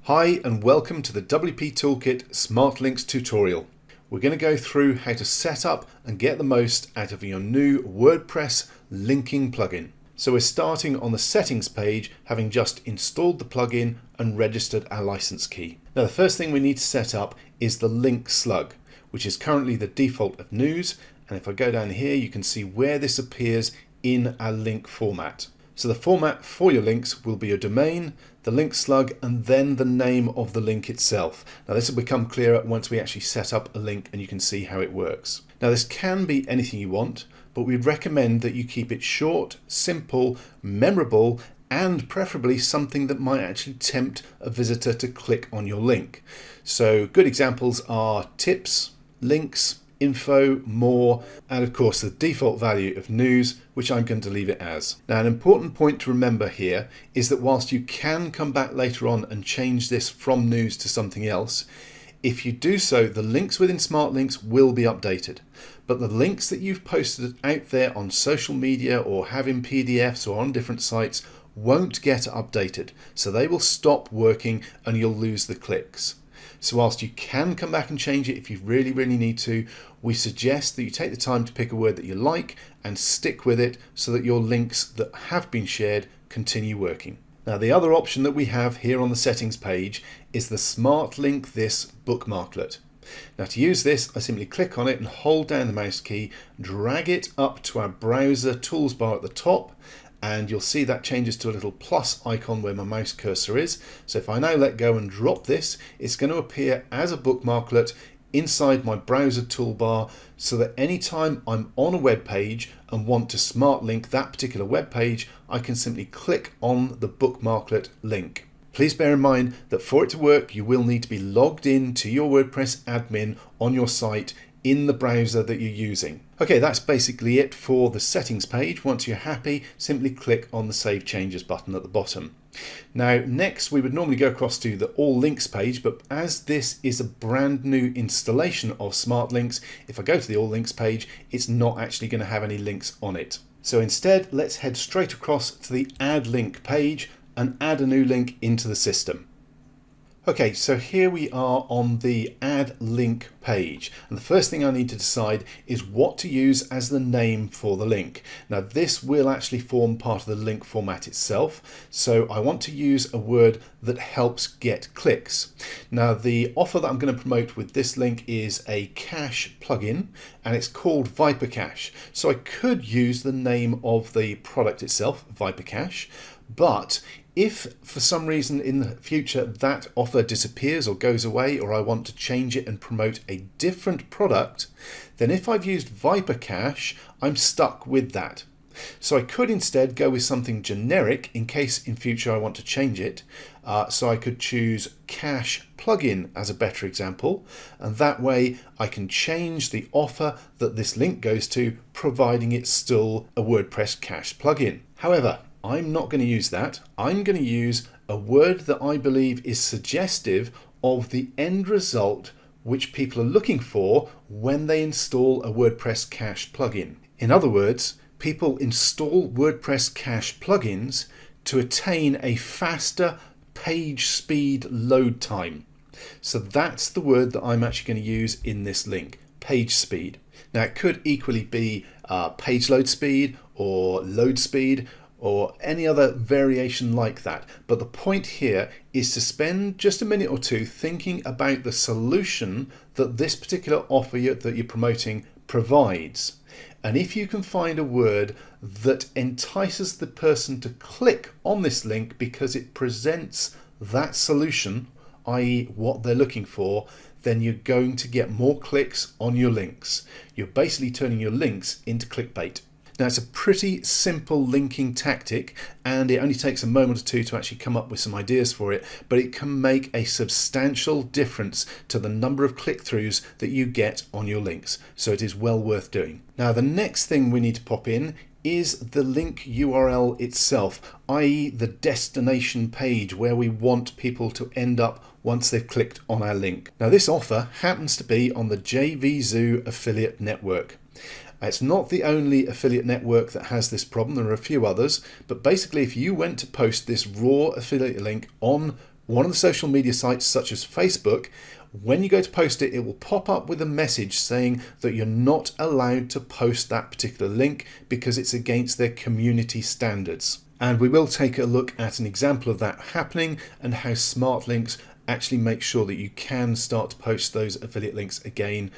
Hi and welcome to the WP Toolkit Smartlinks tutorial. We're going to go through how to set up and get the most out of your new WordPress linking plugin. So we're starting on the settings page, having just installed the plugin and registered our license key. Now the first thing we need to set up is the link slug, which is currently the default of news. And if I go down here, you can see where this appears in our link format. So the format for your links will be your domain, the link slug, and then the name of the link itself. Now this will become clearer once we actually set up a link and you can see how it works. Now this can be anything you want, but we'd recommend that you keep it short, simple, memorable, and preferably something that might actually tempt a visitor to click on your link. So good examples are tips, links, info, more, and of course the default value of news, which I'm going to leave it as. Now an important point to remember here is that whilst you can come back later on and change this from news to something else, if you do so, the links within Smartlinks will be updated. But the links that you've posted out there on social media or have in PDFs or on different sites won't get updated. So they will stop working and you'll lose the clicks. So whilst you can come back and change it if you really need to, we suggest that you take the time to pick a word that you like and stick with it so that your links that have been shared continue working. Now the other option that we have here on the settings page is the Smart Link This bookmarklet. Now to use this, I simply click on it and hold down the mouse key, drag it up to our browser tools bar at the top, and you'll see that changes to a little plus icon where my mouse cursor is. So if I now let go and drop this, it's going to appear as a bookmarklet inside my browser toolbar, so that anytime I'm on a web page and want to smart link that particular web page, I can simply click on the bookmarklet link. Please bear in mind that for it to work, you will need to be logged in to your WordPress admin on your site in the browser that you're using. Okay, that's basically it for the settings page. Once you're happy, simply click on the Save Changes button at the bottom. Now, next we would normally go across to the All Links page, but as this is a brand new installation of Smartlinks, if I go to the All Links page, it's not actually going to have any links on it. So instead, let's head straight across to the Add Link page and add a new link into the system. Okay, so here we are on the Add Link page, and the first thing I need to decide is what to use as the name for the link. Now this will actually form part of the link format itself, so I want to use a word that helps get clicks. Now the offer that I'm going to promote with this link is a cache plugin, and it's called Viper Cache. So I could use the name of the product itself, Viper Cache, but if for some reason in the future that offer disappears or goes away, or I want to change it and promote a different product, then if I've used Viper Cache, I'm stuck with that. So I could instead go with something generic in case in future I want to change it. So I could choose Cache Plugin as a better example, and that way I can change the offer that this link goes to, providing it's still a WordPress cache plugin. However, I'm not going to use that. I'm going to use a word that I believe is suggestive of the end result which people are looking for when they install a WordPress cache plugin. In other words, people install WordPress cache plugins to attain a faster page speed load time. So that's the word that I'm actually going to use in this link, page speed. Now it could equally be page load speed or load speed, or any other variation like that. But the point here is to spend just a minute or two thinking about the solution that this particular offer that you're promoting provides. And if you can find a word that entices the person to click on this link because it presents that solution, i.e. what they're looking for, then you're going to get more clicks on your links. You're basically turning your links into clickbait. Now it's a pretty simple linking tactic, and it only takes a moment or two to actually come up with some ideas for it, but it can make a substantial difference to the number of click-throughs that you get on your links, so it is well worth doing. Now the next thing we need to pop in is the link URL itself, i.e. the destination page where we want people to end up once they've clicked on our link. Now this offer happens to be on the JVZoo affiliate network. It's not the only affiliate network that has this problem. There are a few others, but basically if you went to post this raw affiliate link on one of the social media sites such as Facebook, when you go to post it, it will pop up with a message saying that you're not allowed to post that particular link because it's against their community standards. And we will take a look at an example of that happening and how Smartlinks actually make sure that you can start to post those affiliate links again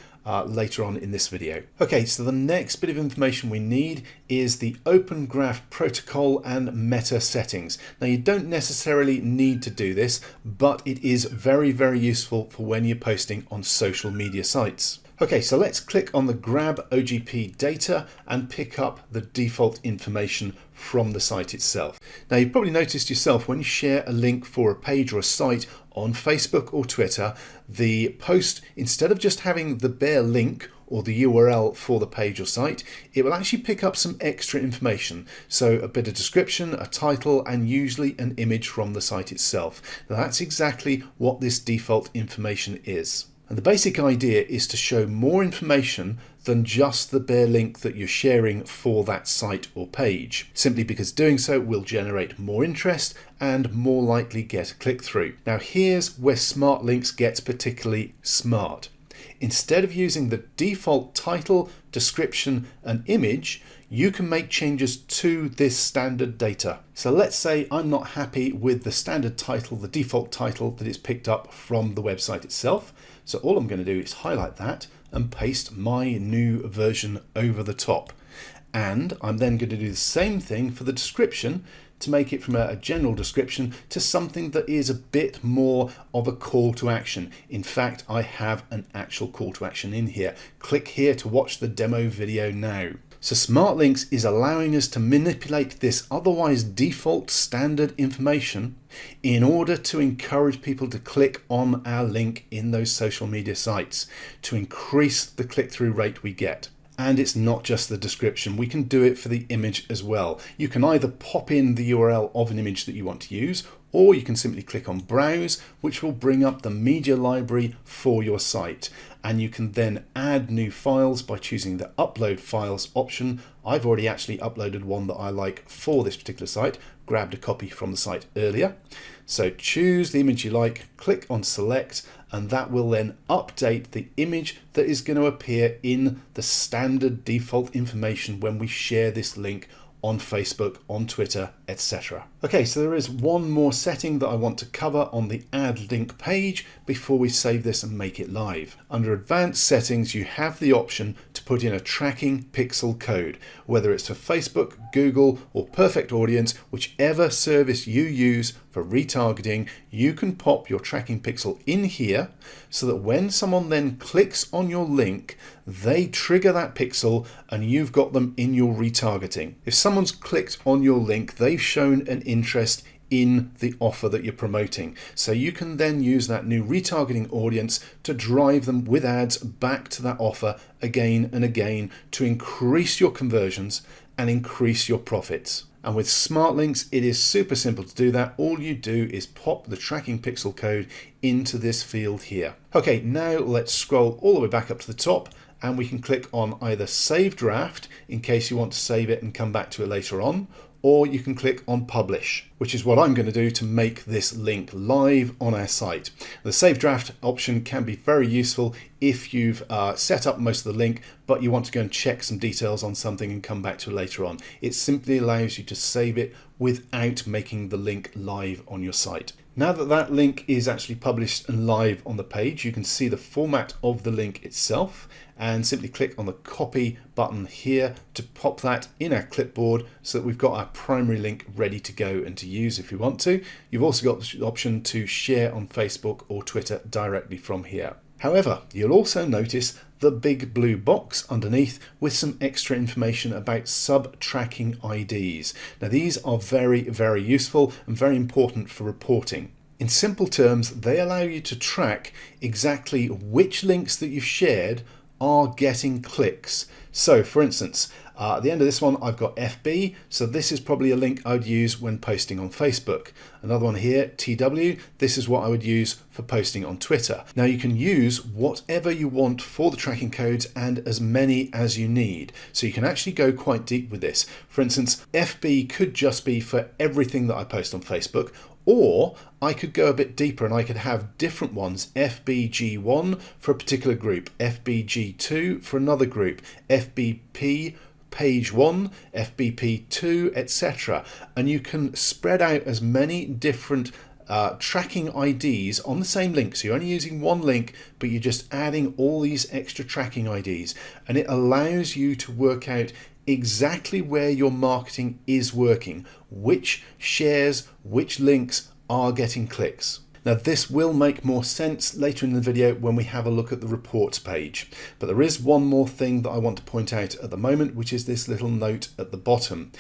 later on in this video. Okay, so the next bit of information we need is the Open Graph protocol and meta settings. Now you don't necessarily need to do this, but it is very, very useful for when you're posting on social media sites. Okay, so let's click on the Grab OGP data and pick up the default information from the site itself. Now you've probably noticed yourself when you share a link for a page or a site on Facebook or Twitter, the post, instead of just having the bare link or the URL for the page or site, it will actually pick up some extra information. So a bit of description, a title, and usually an image from the site itself. Now that's exactly what this default information is. And the basic idea is to show more information than just the bare link that you're sharing for that site or page, simply because doing so will generate more interest and more likely get a click-through. Now here's where Smartlinks gets particularly smart. Instead of using the default title, description and image, you can make changes to this standard data. So let's say I'm not happy with the standard title, the default title that is picked up from the website itself. So all I'm going to do is highlight that and paste my new version over the top. And I'm then going to do the same thing for the description to make it from a general description to something that is a bit more of a call to action. In fact, I have an actual call to action in here. Click here to watch the demo video now. So Smartlinks is allowing us to manipulate this otherwise default standard information in order to encourage people to click on our link in those social media sites to increase the click-through rate we get. And it's not just the description, we can do it for the image as well. You can either pop in the URL of an image that you want to use, or you can simply click on Browse, which will bring up the media library for your site. And you can then add new files by choosing the Upload Files option. I've already actually uploaded one that I like for this particular site, grabbed a copy from the site earlier. So choose the image you like, click on Select, and that will then update the image that is going to appear in the standard default information when we share this link on Facebook, on Twitter, etc. Okay, so there is one more setting that I want to cover on the Add Link page before we save this and make it live. Under Advanced Settings, you have the option to put in a tracking pixel code, whether it's for Facebook, Google, or Perfect Audience, whichever service you use for retargeting, you can pop your tracking pixel in here so that when someone then clicks on your link, they trigger that pixel and you've got them in your retargeting. If someone's clicked on your link, they've shown an interest in the offer that you're promoting. So you can then use that new retargeting audience to drive them with ads back to that offer again and again to increase your conversions and increase your profits. And with Smartlinks, it is super simple to do that. All you do is pop the tracking pixel code into this field here. Okay, now let's scroll all the way back up to the top and we can click on either Save Draft in case you want to save it and come back to it later on, or you can click on Publish, which is what I'm going to do to make this link live on our site. The Save Draft option can be very useful if you've set up most of the link, but you want to go and check some details on something and come back to it later on. It simply allows you to save it without making the link live on your site. Now that that link is actually published and live on the page, you can see the format of the link itself and simply click on the copy button here to pop that in our clipboard so that we've got our primary link ready to go and to use if you want to. You've also got the option to share on Facebook or Twitter directly from here. However, you'll also notice the big blue box underneath with some extra information about sub-tracking IDs. Now these are very, very useful and very important for reporting. In simple terms, they allow you to track exactly which links that you've shared are getting clicks. So for instance, at the end of this one, I've got FB, so this is probably a link I would use when posting on Facebook. Another one here, TW, this is what I would use for posting on Twitter. Now you can use whatever you want for the tracking codes and as many as you need. So you can actually go quite deep with this. For instance, FB could just be for everything that I post on Facebook, Or I could go a bit deeper and I could have different ones, FBG1 for a particular group, FBG2 for another group, FBP page 1, FBP2, etc. And you can spread out as many different tracking IDs on the same link. So you're only using one link, but you're just adding all these extra tracking IDs. And it allows you to work out exactly where your marketing is working, which shares, which links are getting clicks. Now this will make more sense later in the video when we have a look at the reports page. But there is one more thing that I want to point out at the moment, which is this little note at the bottom.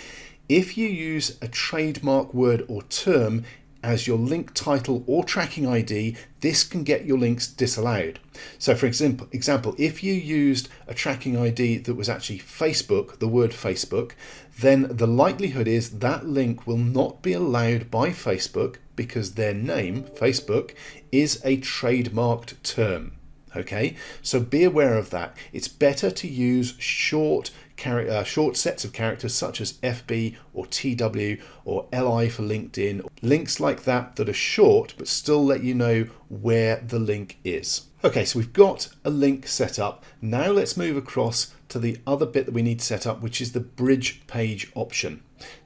If you use a trademark word or term as your link title or tracking ID, this can get your links disallowed. So for example, if you used a tracking ID that was actually Facebook, the word Facebook, then the likelihood is that link will not be allowed by Facebook because their name, Facebook, is a trademarked term. Okay, so be aware of that. It's better to use short sets of characters such as FB or TW or LI for LinkedIn, links like that are short but still let you know where the link is. Okay, so we've got a link set up. Now let's move across to the other bit that we need to set up, which is the bridge page option.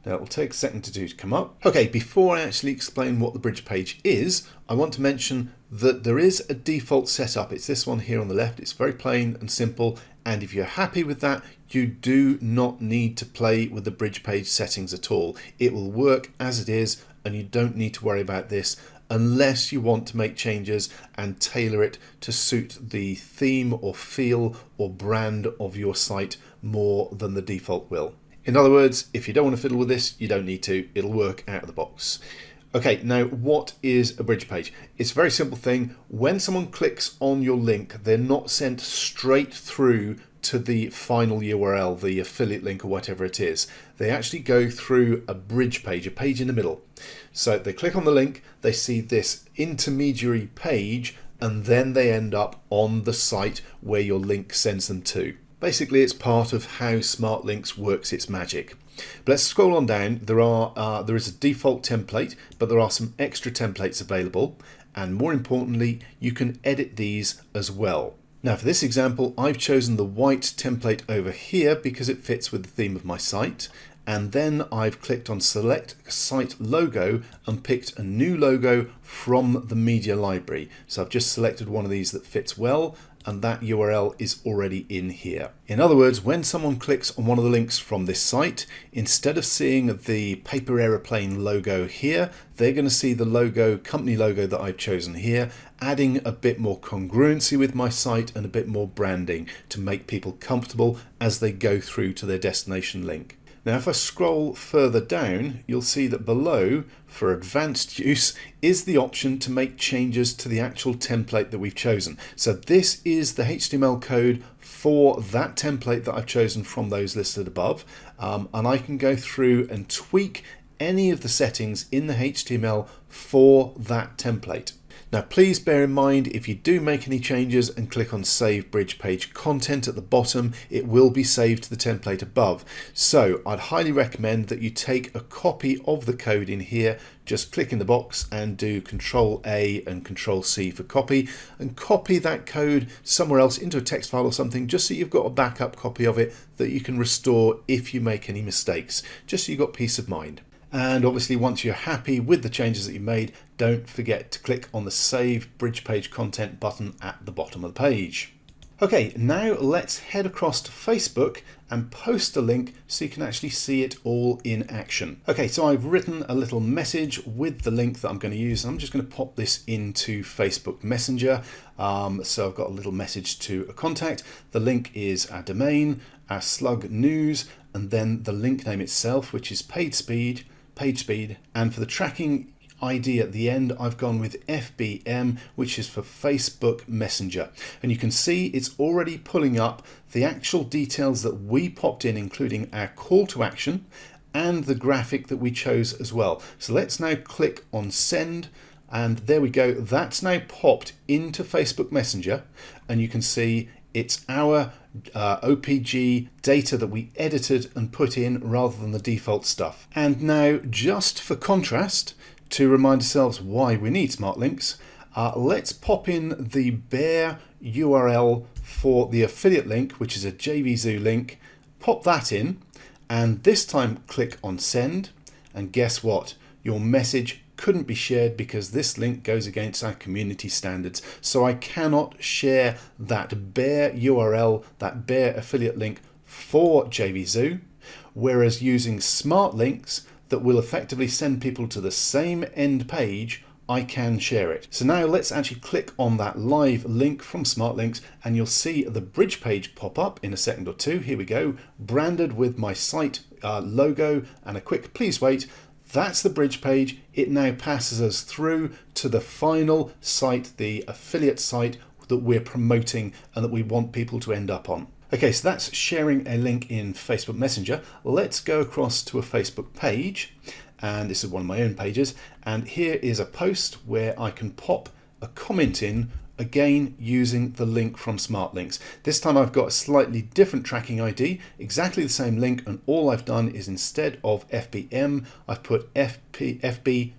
Now it will take a second to come up. Okay, before I actually explain what the bridge page is, I want to mention that there is a default setup. It's this one here on the left. It's very plain and simple. And if you're happy with that, you do not need to play with the bridge page settings at all. It will work as it is, and you don't need to worry about this unless you want to make changes and tailor it to suit the theme or feel or brand of your site more than the default will. In other words, if you don't want to fiddle with this, you don't need to. It'll work out of the box. Okay, now what is a bridge page? It's a very simple thing. When someone clicks on your link, they're not sent straight through to the final URL, the affiliate link or whatever it is. They actually go through a bridge page, a page in the middle. So they click on the link, they see this intermediary page, and then they end up on the site where your link sends them to. Basically, it's part of how Smartlinks works its magic. But let's scroll on down. There is a default template, but there are some extra templates available. And more importantly, you can edit these as well. Now for this example, I've chosen the white template over here because it fits with the theme of my site. And then I've clicked on select site logo and picked a new logo from the media library. So I've just selected one of these that fits well, and that URL is already in here. In other words, when someone clicks on one of the links from this site, instead of seeing the paper aeroplane logo here, they're going to see the logo, company logo that I've chosen here, adding a bit more congruency with my site and a bit more branding to make people comfortable as they go through to their destination link. Now if I scroll further down, you'll see that below, for advanced use, is the option to make changes to the actual template that we've chosen. So this is the HTML code for that template that I've chosen from those listed above. And I can go through and tweak any of the settings in the HTML for that template. Now please bear in mind, if you do make any changes and click on Save Bridge Page Content at the bottom, it will be saved to the template above. So I'd highly recommend that you take a copy of the code in here, just click in the box and do Control A and Control C for copy, and copy that code somewhere else into a text file or something, just so you've got a backup copy of it that you can restore if you make any mistakes, just so you've got peace of mind. And obviously once you're happy with the changes that you made, don't forget to click on the Save Bridge Page Content button at the bottom of the page. Okay, now let's head across to Facebook and post a link so you can actually see it all in action. Okay, so I've written a little message with the link that I'm going to use. I'm just going to pop this into Facebook Messenger. So I've got a little message to a contact. The link is our domain, our slug news, and then the link name itself, which is page speed. And for the tracking ID at the end, I've gone with FBM, which is for Facebook Messenger. And you can see it's already pulling up the actual details that we popped in, including our call to action and the graphic that we chose as well. So let's now click on send, and there we go. That's now popped into Facebook Messenger, and you can see it's our OPG data that we edited and put in rather than the default stuff. And now, just for contrast, To remind ourselves why we need smart links, let's pop in the bare URL for the affiliate link, which is a JVZoo link. Pop that in, and this time click on send, and guess what? Your message couldn't be shared because this link goes against our community standards. So I cannot share that bare URL, that bare affiliate link for JVZoo, whereas using smart links that will effectively send people to the same end page, I can share it. So now let's actually click on that live link from Smartlinks, and you'll see the bridge page pop up in a second or two. Here we go, branded with my site logo and a quick please wait. That's the bridge page. It now passes us through to the final site, the affiliate site that we're promoting and that we want people to end up on. Okay, so that's sharing a link in Facebook Messenger. Let's go across to a Facebook page, and this is one of my own pages, and here is a post where I can pop a comment in, again using the link from Smartlinks. This time I've got a slightly different tracking ID, exactly the same link, and all I've done is instead of FBM, I've put FBPC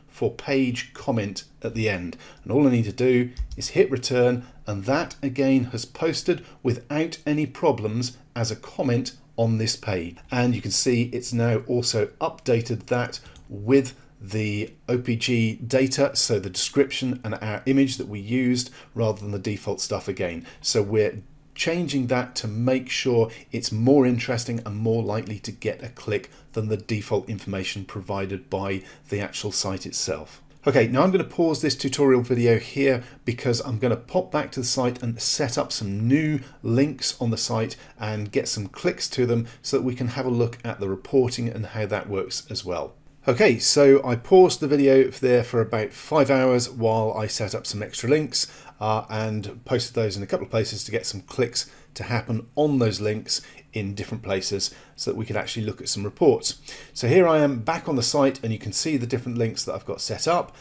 for page comment at the end. And all I need to do is hit return, and that again has posted without any problems as a comment on this page. And you can see it's now also updated that with the OPG data, so the description and our image that we used rather than the default stuff again. So we're changing that to make sure it's more interesting and more likely to get a click than the default information provided by the actual site itself. Okay, now I'm going to pause this tutorial video here because I'm going to pop back to the site and set up some new links on the site and get some clicks to them so that we can have a look at the reporting and how that works as well. Okay, so I paused the video there for about 5 hours while I set up some extra links and posted those in a couple of places to get some clicks to happen on those links in different places so that we could actually look at some reports. So here I am back on the site, and you can see the different links that I've got set up.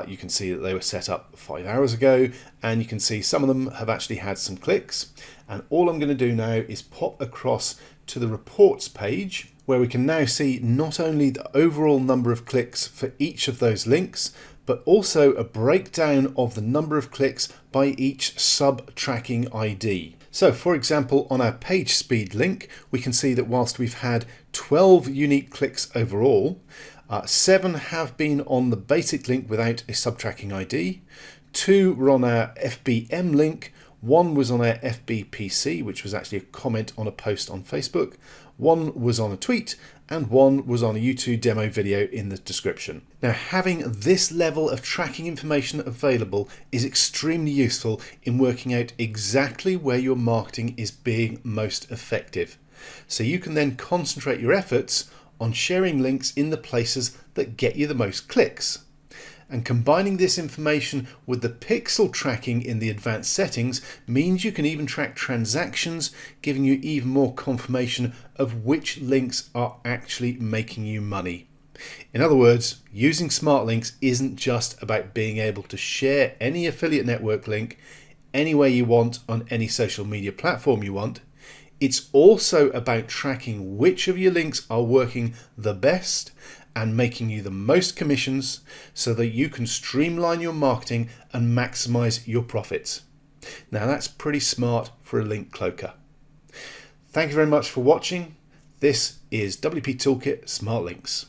You can see that they were set up 5 hours ago, and you can see some of them have actually had some clicks. And all I'm going to do now is pop across to the reports page, where we can now see not only the overall number of clicks for each of those links, but also a breakdown of the number of clicks by each sub-tracking ID. So for example, on our page speed link, we can see that whilst we've had 12 unique clicks overall, 7 have been on the basic link without a sub-tracking ID, 2 were on our FBM link, 1 was on our FBPC, which was actually a comment on a post on Facebook, 1 was on a tweet, and 1 was on a YouTube demo video in the description. Now, having this level of tracking information available is extremely useful in working out exactly where your marketing is being most effective. So you can then concentrate your efforts on sharing links in the places that get you the most clicks. And combining this information with the pixel tracking in the advanced settings means you can even track transactions, giving you even more confirmation of which links are actually making you money. In other words, using smart links isn't just about being able to share any affiliate network link anywhere you want on any social media platform you want. It's also about tracking which of your links are working the best and making you the most commissions so that you can streamline your marketing and maximize your profits. Now that's pretty smart for a link cloaker. Thank you very much for watching. This is WP Toolkit Smart Links.